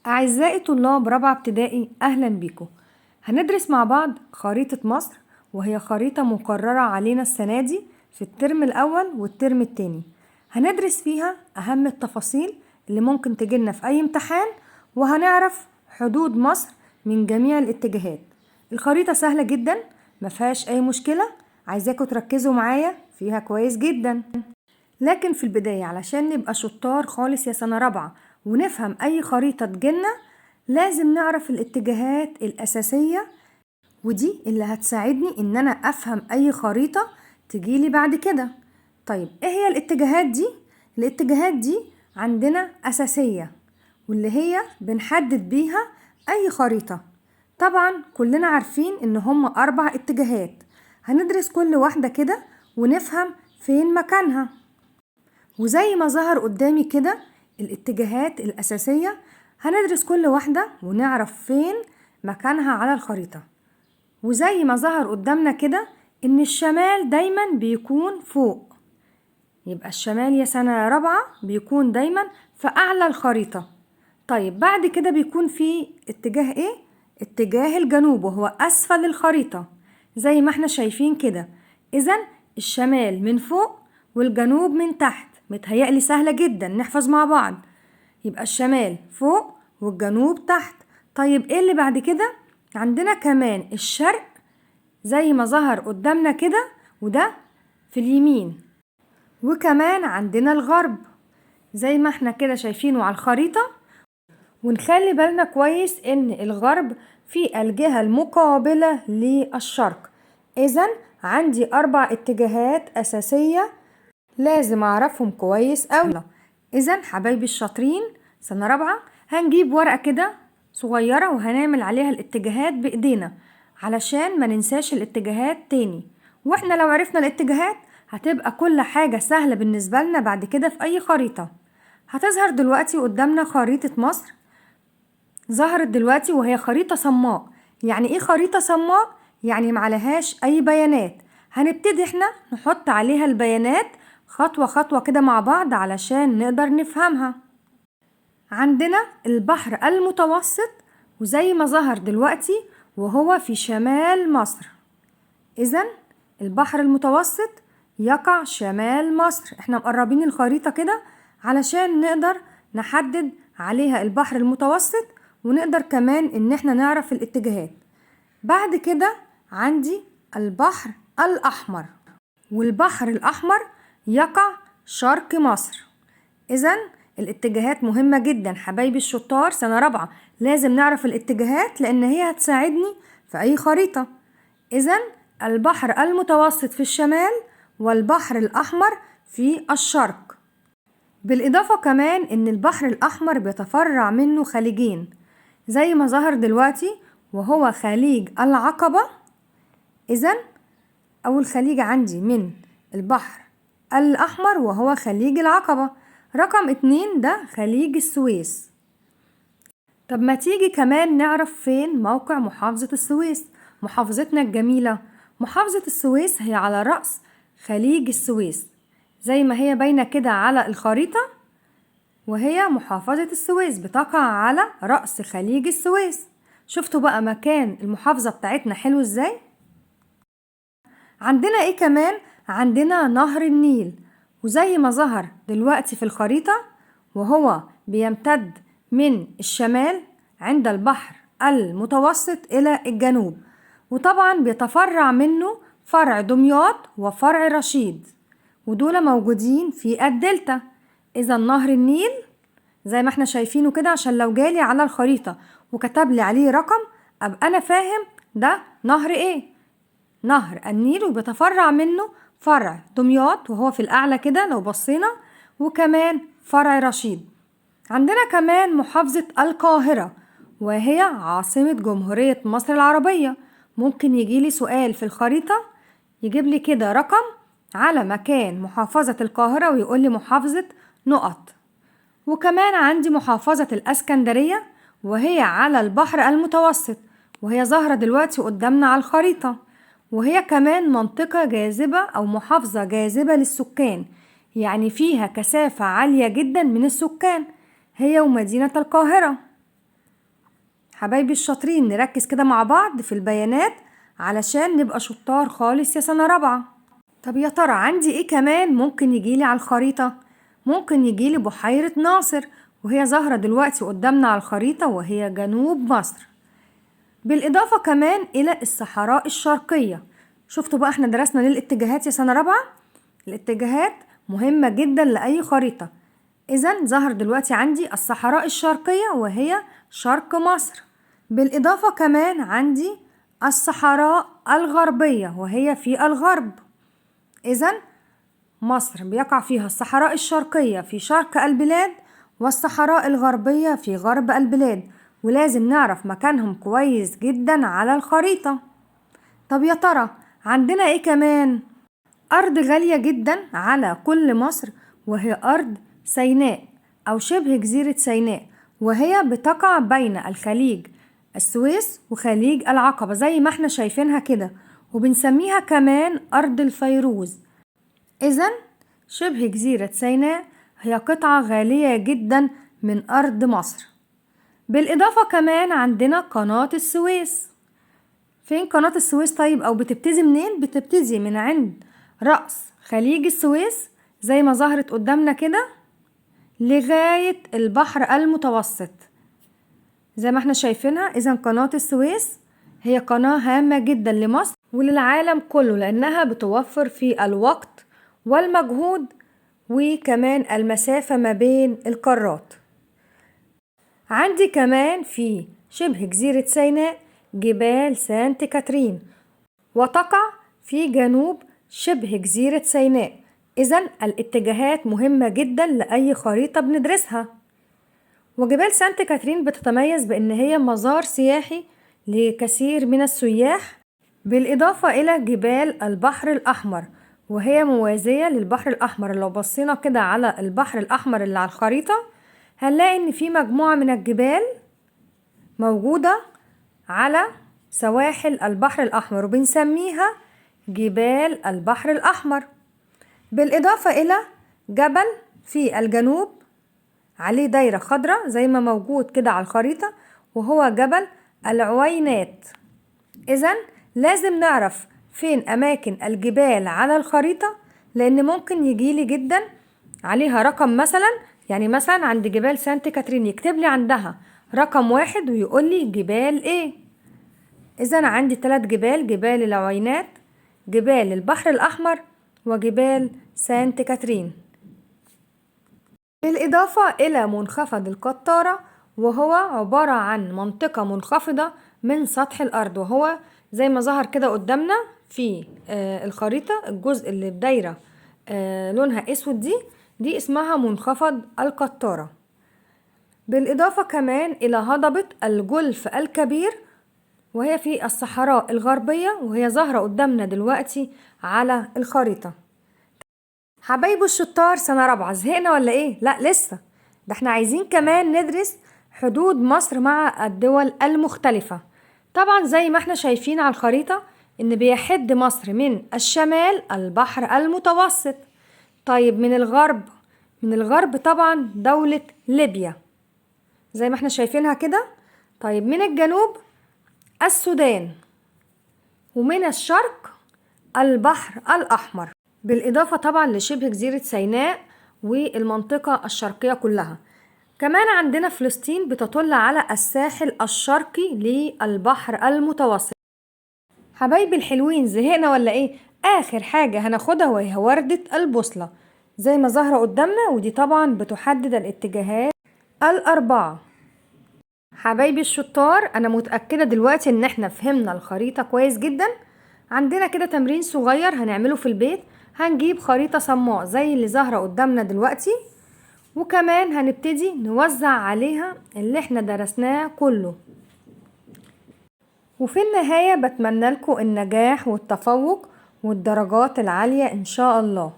أعزائي طلاب رابعة ابتدائي، أهلا بيكم. هندرس مع بعض خريطة مصر، وهي خريطة مقررة علينا السنة دي في الترم الأول والترم التاني. هندرس فيها أهم التفاصيل اللي ممكن تجيلنا في أي امتحان، وهنعرف حدود مصر من جميع الاتجاهات. الخريطة سهلة جدا، مفيهاش أي مشكلة. عايزاكم تركزوا معايا فيها كويس جدا. لكن في البداية علشان نبقى شطار خالص يا سنة رابعة ونفهم أي خريطة تجيلنا، لازم نعرف الاتجاهات الأساسية، ودي اللي هتساعدني إن أنا أفهم أي خريطة تجيلي بعد كده. طيب إيه هي الاتجاهات دي؟ الاتجاهات دي عندنا أساسية، واللي هي بنحدد بيها أي خريطة. طبعا كلنا عارفين إن هم 4 اتجاهات. هندرس كل واحدة كده ونفهم فين مكانها. وزي ما ظهر قدامي كده الاتجاهات الأساسية، هندرس كل واحدة ونعرف فين مكانها على الخريطة. وزي ما ظهر قدامنا كده إن الشمال دايما بيكون فوق، يبقى الشمال يا سنة رابعة بيكون دايما في أعلى الخريطة. طيب بعد كده بيكون في اتجاه إيه؟ اتجاه الجنوب، وهو أسفل الخريطة زي ما احنا شايفين كده. إذن الشمال من فوق والجنوب من تحت. متهيألي سهلة جدا نحفظ مع بعض. يبقى الشمال فوق والجنوب تحت. طيب ايه اللي بعد كده؟ عندنا كمان الشرق زي ما ظهر قدامنا كده، وده في اليمين. وكمان عندنا الغرب زي ما احنا كده شايفينه على الخريطة. ونخلي بالنا كويس ان الغرب في الجهة المقابلة للشرق. اذن عندي 4 اتجاهات اساسية لازم اعرفهم كويس اوي. اذن حبايبي الشاطرين سنة رابعة، هنجيب ورقة كده صغيرة وهنعمل عليها الاتجاهات بايدينا علشان ما ننساش الاتجاهات تاني. واحنا لو عرفنا الاتجاهات هتبقى كل حاجة سهلة بالنسبة لنا بعد كده في اي خريطة. هتظهر دلوقتي قدامنا خريطة مصر. ظهرت دلوقتي وهي خريطة صماء. يعني ايه خريطة صماء؟ يعني معلهاش اي بيانات. هنبتدي احنا نحط عليها البيانات خطوة خطوة كده مع بعض علشان نقدر نفهمها. عندنا البحر المتوسط، وزي ما ظهر دلوقتي وهو في شمال مصر. إذن البحر المتوسط يقع شمال مصر. احنا مقربين الخريطة كده علشان نقدر نحدد عليها البحر المتوسط، ونقدر كمان ان احنا نعرف الاتجاهات. بعد كده عندي البحر الأحمر، والبحر الأحمر يقع شرق مصر. إذن الاتجاهات مهمة جدا حبايبي الشطار سنة رابعة، لازم نعرف الاتجاهات لأن هي هتساعدني في أي خريطة. إذن البحر المتوسط في الشمال والبحر الأحمر في الشرق. بالإضافة كمان إن البحر الأحمر بيتفرع منه خليجين زي ما ظهر دلوقتي وهو خليج العقبة. إذن أول خليج عندي من البحر الأحمر وهو خليج العقبة. رقم 2 ده خليج السويس. طب ما تيجي كمان نعرف فين موقع محافظة السويس، محافظتنا الجميلة. محافظة السويس هي على رأس خليج السويس زي ما هي باينة كده على الخريطة، وهي محافظة السويس بتقع على رأس خليج السويس. شفتوا بقى مكان المحافظة بتاعتنا حلو ازاي؟ عندنا ايه كمان؟ عندنا نهر النيل، وزي ما ظهر دلوقتي في الخريطة وهو بيمتد من الشمال عند البحر المتوسط إلى الجنوب، وطبعا بيتفرع منه فرع دمياط وفرع رشيد، ودول موجودين في الدلتا. إذا نهر النيل زي ما احنا شايفينه كده، عشان لو جالي على الخريطة وكتب لي عليه رقم أبقى أنا فاهم ده نهر ايه. نهر النيل، وبيتفرع منه فرع دمياط وهو في الأعلى كده لو بصينا، وكمان فرع رشيد. عندنا كمان محافظة القاهرة وهي عاصمة جمهورية مصر العربية. ممكن يجيلي سؤال في الخريطة يجيب لي كده رقم على مكان محافظة القاهرة ويقول لي محافظة نقط. وكمان عندي محافظة الإسكندرية وهي على البحر المتوسط، وهي ظاهرة دلوقتي قدامنا على الخريطة، وهي كمان منطقة جاذبة أو محافظة جاذبة للسكان، يعني فيها كثافة عالية جدا من السكان، هي ومدينة القاهرة. حبايبي الشاطرين، نركز كده مع بعض في البيانات علشان نبقى شطار خالص يا سنة رابعة. طب يا ترى عندي ايه كمان ممكن يجيلي على الخريطة؟ ممكن يجيلي بحيرة ناصر، وهي ظاهرة دلوقتي قدامنا على الخريطة وهي جنوب مصر. بالإضافة كمان إلى الصحراء الشرقية. شفتوا بقى احنا درسنا ليه الاتجاهات يا سنة رابعة؟ الاتجاهات مهمة جدا لأي خريطة. إذن ظهر دلوقتي عندي الصحراء الشرقية وهي شرق مصر. بالإضافة كمان عندي الصحراء الغربية وهي في الغرب. إذن مصر بيقع فيها الصحراء الشرقية في شرق البلاد والصحراء الغربية في غرب البلاد، ولازم نعرف مكانهم كويس جدا على الخريطة. طب يا ترى عندنا ايه كمان؟ أرض غالية جدا على كل مصر وهي أرض سيناء أو شبه جزيرة سيناء، وهي بتقع بين الخليج السويس وخليج العقبة زي ما احنا شايفينها كده، وبنسميها كمان أرض الفيروز. إذن شبه جزيرة سيناء هي قطعة غالية جدا من أرض مصر. بالإضافة كمان عندنا قناة السويس. فين قناة السويس طيب؟ أو بتبتدي منين؟ بتبتدي من عند رأس خليج السويس زي ما ظهرت قدامنا كده لغاية البحر المتوسط زي ما احنا شايفينها. إذن قناة السويس هي قناة هامة جدا لمصر وللعالم كله، لأنها بتوفر في الوقت والمجهود وكمان المسافة ما بين القارات. عندي كمان في شبه جزيرة سيناء جبال سانت كاترين، وتقع في جنوب شبه جزيرة سيناء. إذن الاتجاهات مهمة جدا لأي خريطة بندرسها. وجبال سانت كاترين بتتميز بأن هي مزار سياحي لكثير من السياح، بالإضافة إلى جبال البحر الأحمر وهي موازية للبحر الأحمر. لو بصينا كده على البحر الأحمر اللي على الخريطة هنلاقي إن في مجموعة من الجبال موجودة على سواحل البحر الأحمر وبنسميها جبال البحر الأحمر. بالإضافة إلى جبل في الجنوب عليه دايرة خضراء زي ما موجود كده على الخريطة وهو جبل العوينات. إذن لازم نعرف فين أماكن الجبال على الخريطة، لأن ممكن يجيلي جدا عليها رقم مثلا، يعني مثلا عند جبال سانت كاترين يكتب لي عندها رقم 1 ويقول لي جبال ايه. إذن عندي 3 جبال: جبال العوينات، جبال البحر الأحمر، وجبال سانت كاترين. بالإضافة إلى منخفض القطارة وهو عبارة عن منطقة منخفضة من سطح الأرض، وهو زي ما ظهر كده قدامنا في الخريطة الجزء اللي بدايرة لونها أسود دي اسمها منخفض القطارة. بالإضافة كمان إلى هضبة الجلف الكبير وهي في الصحراء الغربية وهي ظاهرة قدامنا دلوقتي على الخريطة. حبايبي الشطار سنة رابعة، زهقنا ولا ايه؟ لا لسه، ده احنا عايزين كمان ندرس حدود مصر مع الدول المختلفة. طبعا زي ما احنا شايفين على الخريطة ان بيحد مصر من الشمال البحر المتوسط. طيب من الغرب طبعا دولة ليبيا زي ما احنا شايفينها كده. طيب من الجنوب السودان، ومن الشرق البحر الأحمر، بالإضافة طبعا لشبه جزيرة سيناء والمنطقة الشرقية كلها. كمان عندنا فلسطين بتطل على الساحل الشرقي للبحر المتوسط. حبايبي الحلوين، زهقنا ولا ايه؟ آخر حاجة هناخدها وهي وردة البوصلة زي ما ظاهرة قدامنا، ودي طبعا بتحدد الاتجاهات الأربعة. حبايبي الشطار، أنا متأكدة دلوقتي إن احنا فهمنا الخريطة كويس جدا. عندنا كده تمرين صغير هنعمله في البيت. هنجيب خريطة صماء زي اللي ظاهرة قدامنا دلوقتي، وكمان هنبتدي نوزع عليها اللي احنا درسناه كله. وفي النهاية بتمنى لكم النجاح والتفوق والدرجات العالية إن شاء الله.